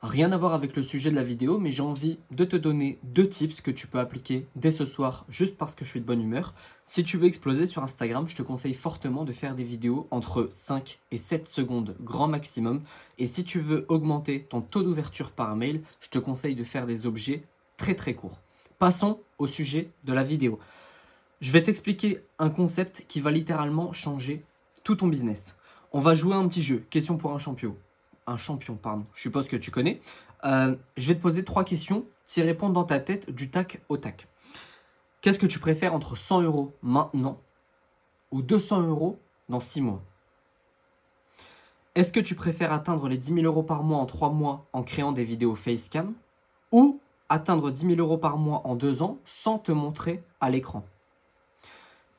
Rien à voir avec le sujet de la vidéo, mais j'ai envie de te donner 2 tips que tu peux appliquer dès ce soir, juste parce que je suis de bonne humeur. Si tu veux exploser sur Instagram, je te conseille fortement de faire des vidéos entre 5 et 7 secondes grand maximum. Et si tu veux augmenter ton taux d'ouverture par mail, je te conseille de faire des objets très très courts. Passons au sujet de la vidéo. Je vais t'expliquer un concept qui va littéralement changer tout ton business. On va jouer à un petit jeu, question pour un champion. Un champion, pardon. Je suppose que tu connais. Je vais te poser 3 questions. T'y répondre dans ta tête du tac au tac. Qu'est-ce que tu préfères entre 100 euros maintenant ou 200 euros dans 6 mois? Est-ce que tu préfères atteindre les 10 000 euros par mois en 3 mois en créant des vidéos facecam ou atteindre 10 000 euros par mois en 2 ans sans te montrer à l'écran?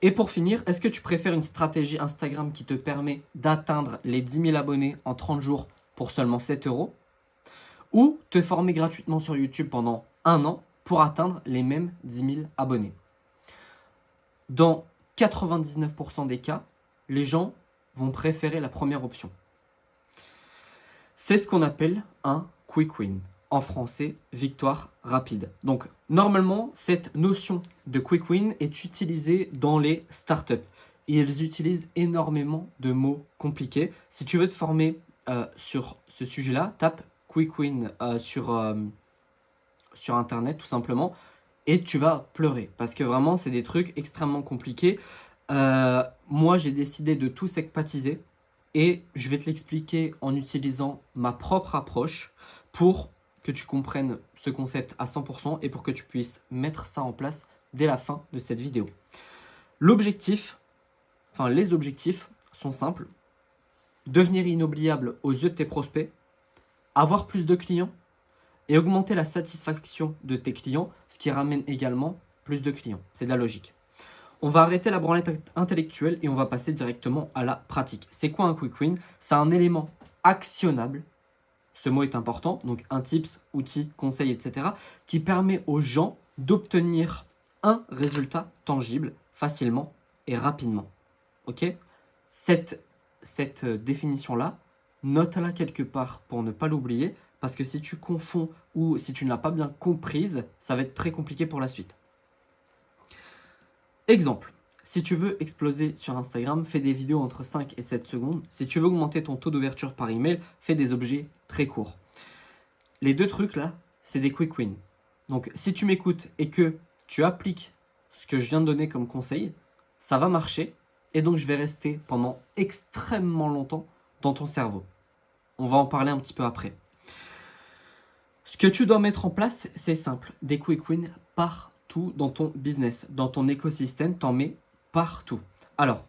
Et pour finir, est-ce que tu préfères une stratégie Instagram qui te permet d'atteindre les 10 000 abonnés en 30 jours pour seulement 7 euros ou te former gratuitement sur YouTube pendant un an pour atteindre les mêmes 10 000 abonnés? Dans 99% des cas, les gens vont préférer la première option. C'est ce qu'on appelle un quick win. En français, victoire rapide. Donc, normalement, cette notion de quick win est utilisée dans les startups. Et ils utilisent énormément de mots compliqués. Si tu veux te former sur ce sujet-là, tape quick win sur Internet, tout simplement, et tu vas pleurer. Parce que vraiment, c'est des trucs extrêmement compliqués. Moi, j'ai décidé de tout secpatiser et je vais te l'expliquer en utilisant ma propre approche pour que tu comprennes ce concept à 100% et pour que tu puisses mettre ça en place dès la fin de cette vidéo. L'objectif, enfin les objectifs sont simples. Devenir inoubliable aux yeux de tes prospects, avoir plus de clients et augmenter la satisfaction de tes clients, ce qui ramène également plus de clients. C'est de la logique. On va arrêter la branlette intellectuelle et on va passer directement à la pratique. C'est quoi un quick win? C'est un élément actionnable, ce mot est important, donc un tips, outil, conseil, etc., qui permet aux gens d'obtenir un résultat tangible facilement et rapidement. Ok? Cette définition-là, note-la quelque part pour ne pas l'oublier, parce que si tu confonds ou si tu ne l'as pas bien comprise, ça va être très compliqué pour la suite. Exemple, si tu veux exploser sur Instagram, fais des vidéos entre 5 et 7 secondes. Si tu veux augmenter ton taux d'ouverture par email, fais des objets très courts. Les 2 trucs là, c'est des quick wins. Donc si tu m'écoutes et que tu appliques ce que je viens de donner comme conseil, ça va marcher et donc je vais rester pendant extrêmement longtemps dans ton cerveau. On va en parler un petit peu après. Ce que tu dois mettre en place, c'est simple. Des quick wins partout dans ton business, dans ton écosystème, t'en mets partout. Alors,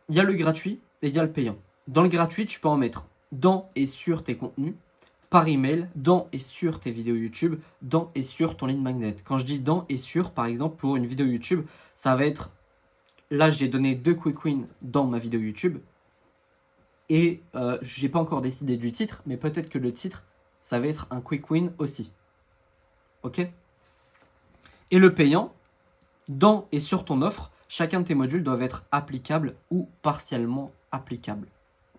il y a le gratuit et il y a le payant. Dans le gratuit, tu peux en mettre dans et sur tes contenus, par email, dans et sur tes vidéos YouTube, dans et sur ton lead magnet. Quand je dis dans et sur, par exemple, pour une vidéo YouTube, ça va être... Là, j'ai donné 2 quick wins dans ma vidéo YouTube. Et je n'ai pas encore décidé du titre, mais peut-être que le titre, ça va être un quick win aussi. Ok? Et le payant, dans et sur ton offre, chacun de tes modules doivent être applicables ou partiellement applicables.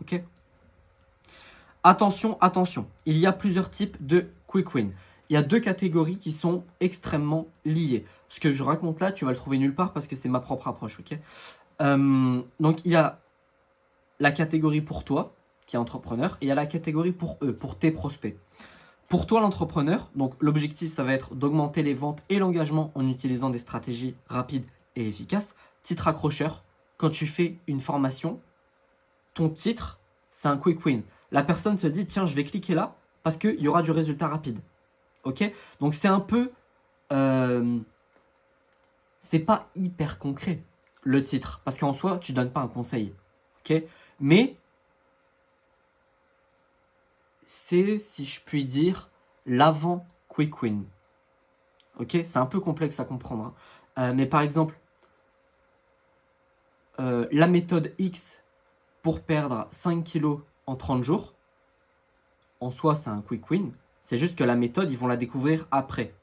Ok? Attention, attention, il y a plusieurs types de quick win. Il y a 2 catégories qui sont extrêmement liées. Ce que je raconte là, tu vas le trouver nulle part parce que c'est ma propre approche. Ok? Donc, il y a la catégorie pour toi, qui est entrepreneur, et il y a la catégorie pour eux, pour tes prospects. Pour toi, l'entrepreneur, donc l'objectif, ça va être d'augmenter les ventes et l'engagement en utilisant des stratégies rapides et efficaces. Titre accrocheur, quand tu fais une formation, ton titre, c'est un quick win. La personne se dit, tiens, je vais cliquer là parce qu'il y aura du résultat rapide. Ok? Donc, c'est un peu... c'est pas hyper concret, le titre, parce qu'en soi, tu donnes pas un conseil. Ok? Mais c'est, si je puis dire, l'avant quick win. Ok? C'est un peu complexe à comprendre. Mais par exemple, la méthode X pour perdre 5 kilos en 30 jours, en soi, c'est un quick win. C'est juste que la méthode, ils vont la découvrir après.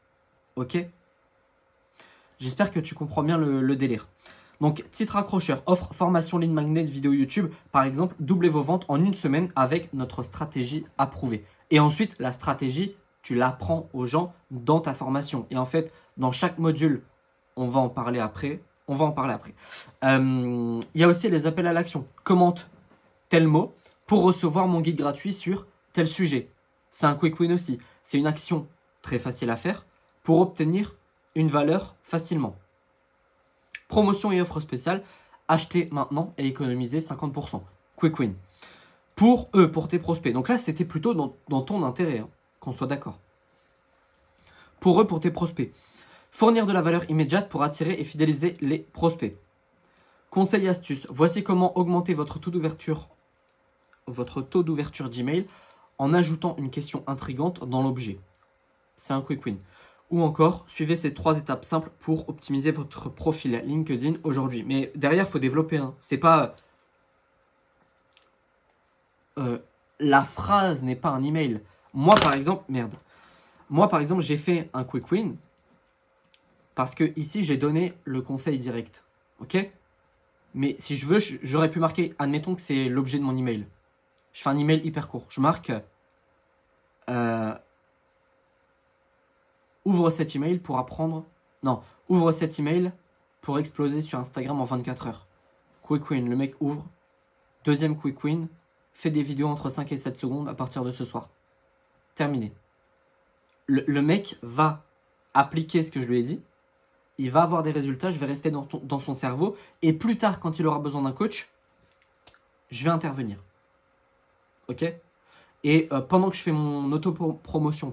Ok? J'espère que tu comprends bien le délire. Donc, titre accrocheur, offre, formation, lead magnet, vidéo YouTube. Par exemple, doublez vos ventes en une semaine avec notre stratégie approuvée. Et ensuite, la stratégie, tu l'apprends aux gens dans ta formation. Et en fait, dans chaque module, on va en parler après. Il y a aussi les appels à l'action. Commente tel mot pour recevoir mon guide gratuit sur tel sujet. C'est un quick win aussi. C'est une action très facile à faire pour obtenir une valeur facilement. Promotion et offre spéciale. Achetez maintenant et économisez 50%. Quick win. Pour eux, pour tes prospects. Donc là, c'était plutôt dans ton intérêt, hein, qu'on soit d'accord. Pour eux, pour tes prospects. Fournir de la valeur immédiate pour attirer et fidéliser les prospects. Conseils et astuces. Voici comment augmenter votre taux d'ouverture Gmail en ajoutant une question intrigante dans l'objet. C'est un quick win. Ou encore, suivez ces 3 étapes simples pour optimiser votre profil LinkedIn aujourd'hui. Mais derrière, il faut développer. Hein. C'est pas... la phrase n'est pas un email. Moi, par exemple, j'ai fait un quick win parce que ici, j'ai donné le conseil direct. Ok? Mais si je veux, j'aurais pu marquer, admettons que c'est l'objet de mon email. Je fais un email hyper court. Je marque ouvre cet email pour apprendre. Non, ouvre cet email pour exploser sur Instagram en 24 heures. Quick win, le mec ouvre. Deuxième quick win, fait des vidéos entre 5 et 7 secondes à partir de ce soir. Terminé. Le mec va appliquer ce que je lui ai dit. Il va avoir des résultats, je vais rester dans son cerveau. Et plus tard, quand il aura besoin d'un coach, je vais intervenir. Ok? Et pendant que je fais mon auto-promotion,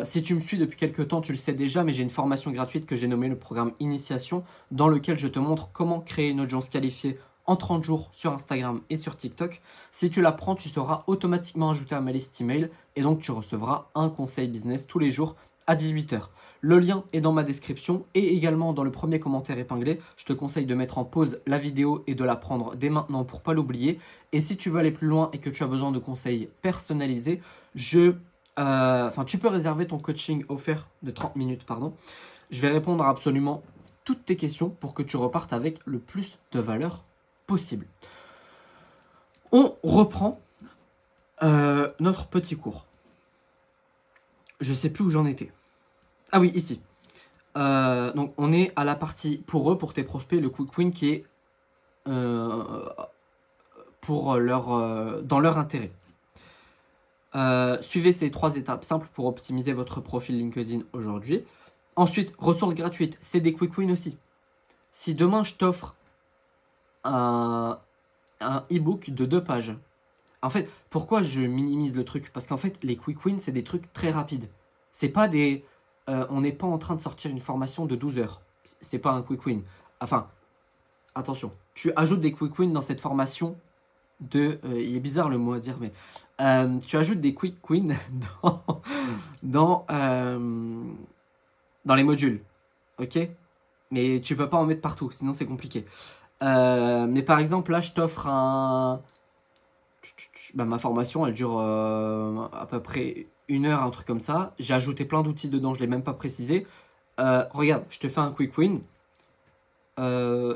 si tu me suis depuis quelques temps, tu le sais déjà, mais j'ai une formation gratuite que j'ai nommée le programme Initiation, dans lequel je te montre comment créer une audience qualifiée en 30 jours sur Instagram et sur TikTok. Si tu l'apprends, tu seras automatiquement ajouté à ma liste email et donc tu recevras un conseil business tous les jours à 18 h. Le lien est dans ma description et également dans le premier commentaire épinglé. Je te conseille de mettre en pause la vidéo et de la prendre dès maintenant pour ne pas l'oublier. Et si tu veux aller plus loin et que tu as besoin de conseils personnalisés, tu peux réserver ton coaching offert de 30 minutes. Je vais répondre à absolument toutes tes questions pour que tu repartes avec le plus de valeur possible. On reprend notre petit cours. Je sais plus où j'en étais. Ah oui, ici. Donc on est à la partie pour eux, pour tes prospects, le quick win qui est dans leur intérêt. Suivez ces 3 étapes simples pour optimiser votre profil LinkedIn aujourd'hui. Ensuite, ressources gratuites, c'est des quick wins aussi. Si demain je t'offre un e-book de 2 pages, en fait, pourquoi je minimise le truc? Parce qu'en fait, les quick wins, c'est des trucs très rapides. C'est pas des... on n'est pas en train de sortir une formation de 12 heures. C'est pas un quick win. Enfin, attention, tu ajoutes des quick wins dans cette formation il est bizarre le mot à dire, mais tu ajoutes des quick wins dans les modules, ok? Mais tu peux pas en mettre partout, sinon c'est compliqué. Mais par exemple, là, je t'offre ma formation, elle dure à peu près 1 heure, un truc comme ça. J'ai ajouté plein d'outils dedans, je l'ai même pas précisé. Regarde, je te fais un quick win.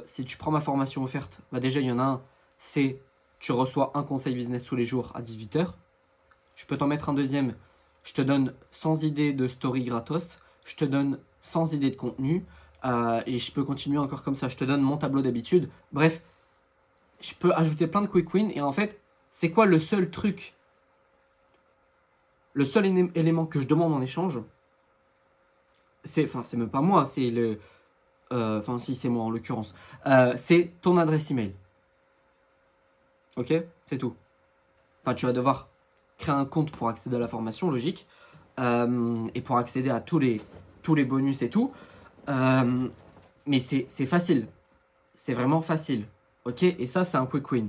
Si tu prends ma formation offerte, déjà, il y en a un, c'est... Tu reçois un conseil business tous les jours à 18 h. Je peux t'en mettre un deuxième. Je te donne 100 idées de story gratos. Je te donne 100 idées de contenu. Et je peux continuer encore comme ça. Je te donne mon tableau d'habitude. Bref, je peux ajouter plein de quick wins. Et en fait, c'est quoi le seul truc? Le seul élément que je demande en échange, c'est même pas moi, c'est le... si c'est moi en l'occurrence. C'est ton adresse email. Ok, c'est tout. Tu vas devoir créer un compte pour accéder à la formation, logique. Et pour accéder à tous les bonus et tout. Mais c'est facile. C'est vraiment facile. Ok, et ça, c'est un quick win.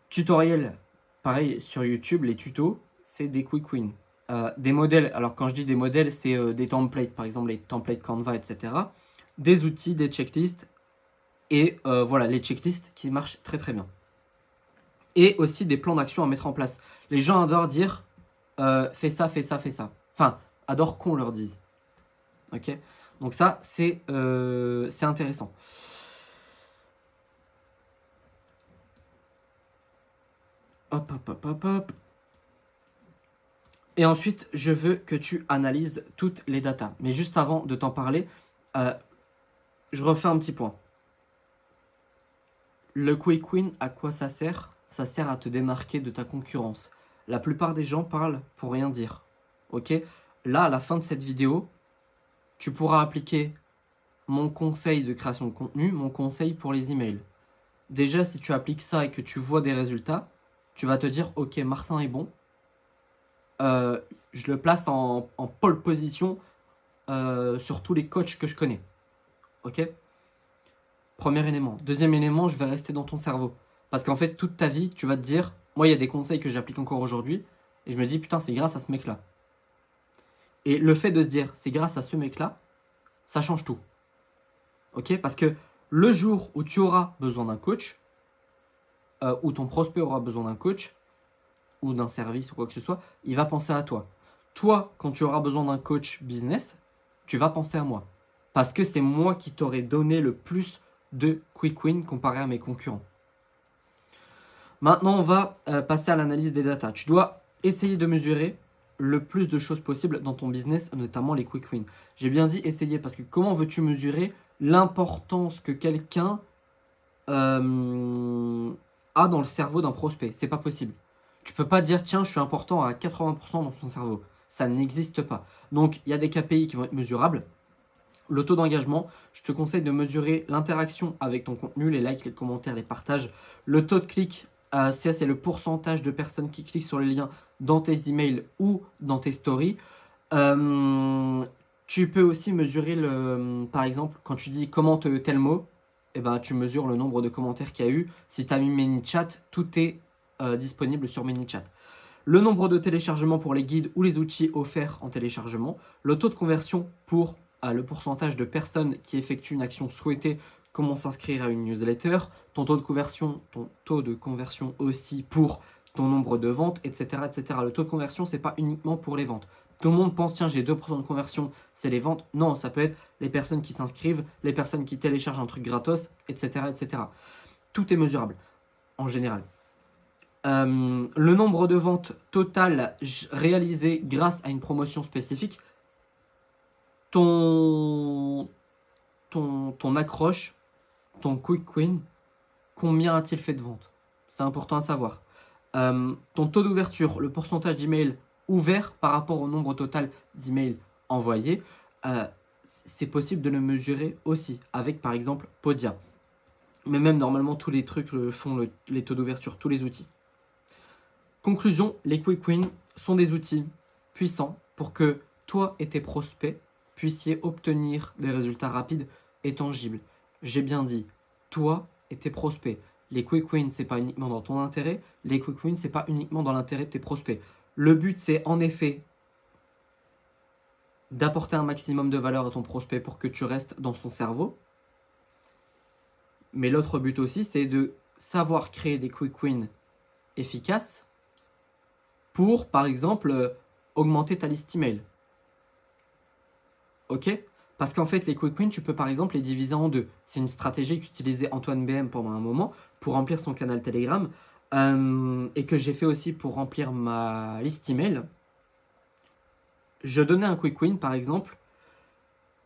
Tutoriel, pareil, sur YouTube, les tutos, c'est des quick wins. Des modèles, alors quand je dis des modèles, c'est des templates, par exemple les templates Canva, etc. Des outils, des checklists. Et voilà, les checklists qui marchent très très bien. Et aussi des plans d'action à mettre en place. Les gens adorent dire fais ça, fais ça, fais ça. Enfin, adorent qu'on leur dise. Ok? Donc ça, c'est intéressant. Hop, hop, hop, hop, hop. Et ensuite, je veux que tu analyses toutes les datas. Mais juste avant de t'en parler, je refais un petit point. Le quick win, à quoi ça sert? Ça sert à te démarquer de ta concurrence. La plupart des gens parlent pour rien dire. Ok? Là, à la fin de cette vidéo, tu pourras appliquer mon conseil de création de contenu, mon conseil pour les emails. Déjà, si tu appliques ça et que tu vois des résultats, tu vas te dire, ok, Martin est bon. Je le place en pole position sur tous les coachs que je connais. Ok? Premier élément. Deuxième élément, je vais rester dans ton cerveau. Parce qu'en fait, toute ta vie, tu vas te dire, moi, il y a des conseils que j'applique encore aujourd'hui, et je me dis, putain, c'est grâce à ce mec-là. Et le fait de se dire, c'est grâce à ce mec-là, ça change tout. Ok? Parce que le jour où tu auras besoin d'un coach, où ton prospect aura besoin d'un coach, ou d'un service ou quoi que ce soit, il va penser à toi. Toi, quand tu auras besoin d'un coach business, tu vas penser à moi. Parce que c'est moi qui t'aurai donné le plus de quick win comparé à mes concurrents. Maintenant, on va passer à l'analyse des datas. Tu dois essayer de mesurer le plus de choses possibles dans ton business, notamment les quick wins. J'ai bien dit essayer parce que comment veux-tu mesurer l'importance que quelqu'un a dans le cerveau d'un prospect? C'est pas possible. Tu peux pas dire tiens, je suis important à 80% dans son cerveau. Ça n'existe pas. Donc, il y a des KPI qui vont être mesurables. Le taux d'engagement, je te conseille de mesurer l'interaction avec ton contenu, les likes, les commentaires, les partages. Le taux de clic, c'est le pourcentage de personnes qui cliquent sur les liens dans tes emails ou dans tes stories. Tu peux aussi mesurer, par exemple, quand tu dis commente tel mot, eh ben, tu mesures le nombre de commentaires qu'il y a eu. Si tu as mis ManyChat, tout est disponible sur ManyChat. Le nombre de téléchargements pour les guides ou les outils offerts en téléchargement. Le taux de conversion pour le pourcentage de personnes qui effectuent une action souhaitée, comment s'inscrire à une newsletter, ton taux de conversion aussi pour ton nombre de ventes, etc. etc. Le taux de conversion, c'est pas uniquement pour les ventes. Tout le monde pense, tiens, j'ai 2% de conversion, c'est les ventes. Non, ça peut être les personnes qui s'inscrivent, les personnes qui téléchargent un truc gratos, etc. etc. Tout est mesurable, en général. Le nombre de ventes totales réalisées grâce à une promotion spécifique, ton accroche, ton quick win, combien a-t-il fait de ventes? C'est important à savoir. Ton taux d'ouverture, le pourcentage d'emails ouverts par rapport au nombre total d'emails envoyés, c'est possible de le mesurer aussi avec par exemple Podia. Mais même normalement tous les trucs font les taux d'ouverture, tous les outils. Conclusion, les quick wins sont des outils puissants pour que toi et tes prospects puissiez obtenir des résultats rapides et tangibles. J'ai bien dit, toi et tes prospects. Les quick wins, c'est pas uniquement dans ton intérêt. Les quick wins, c'est pas uniquement dans l'intérêt de tes prospects. Le but, c'est en effet d'apporter un maximum de valeur à ton prospect pour que tu restes dans son cerveau. Mais l'autre but aussi, c'est de savoir créer des quick wins efficaces pour, par exemple, augmenter ta liste email. Ok? Parce qu'en fait, les quick wins, tu peux par exemple les diviser en deux. C'est une stratégie qu'utilisait Antoine BM pendant un moment pour remplir son canal Telegram et que j'ai fait aussi pour remplir ma liste email. Je donnais un quick win, par exemple.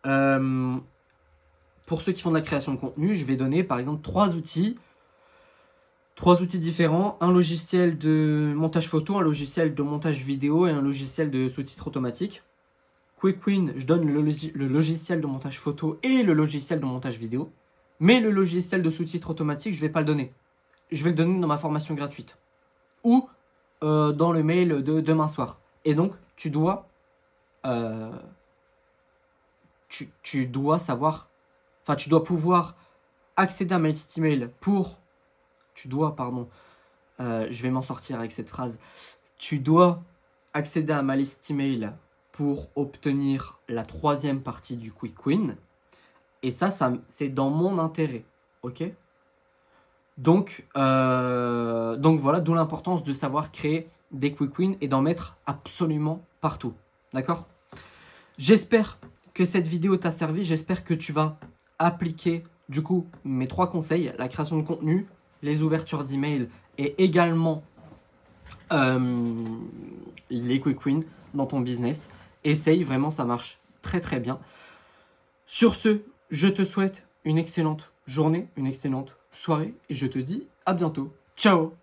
Pour ceux qui font de la création de contenu, je vais donner par exemple trois outils différents, un logiciel de montage photo, un logiciel de montage vidéo et un logiciel de sous-titres automatique. Quick win, je donne le logiciel de montage photo et le logiciel de montage vidéo. Mais le logiciel de sous-titres automatique, je ne vais pas le donner. Je vais le donner dans ma formation gratuite. Ou dans le mail de demain soir. Et donc, tu dois savoir... Enfin, tu dois pouvoir accéder à ma liste email pour... je vais m'en sortir avec cette phrase. Tu dois accéder à ma liste email pour obtenir la troisième partie du quick win. Et ça c'est dans mon intérêt. Ok? Donc voilà, d'où l'importance de savoir créer des quick wins et d'en mettre absolument partout. D'accord? J'espère que cette vidéo t'a servi. J'espère que tu vas appliquer du coup mes 3 conseils, la création de contenu, les ouvertures d'email et également les quick wins dans ton business. Essaye, vraiment ça marche très très bien. Sur ce, je te souhaite une excellente journée, une excellente soirée et je te dis à bientôt. Ciao!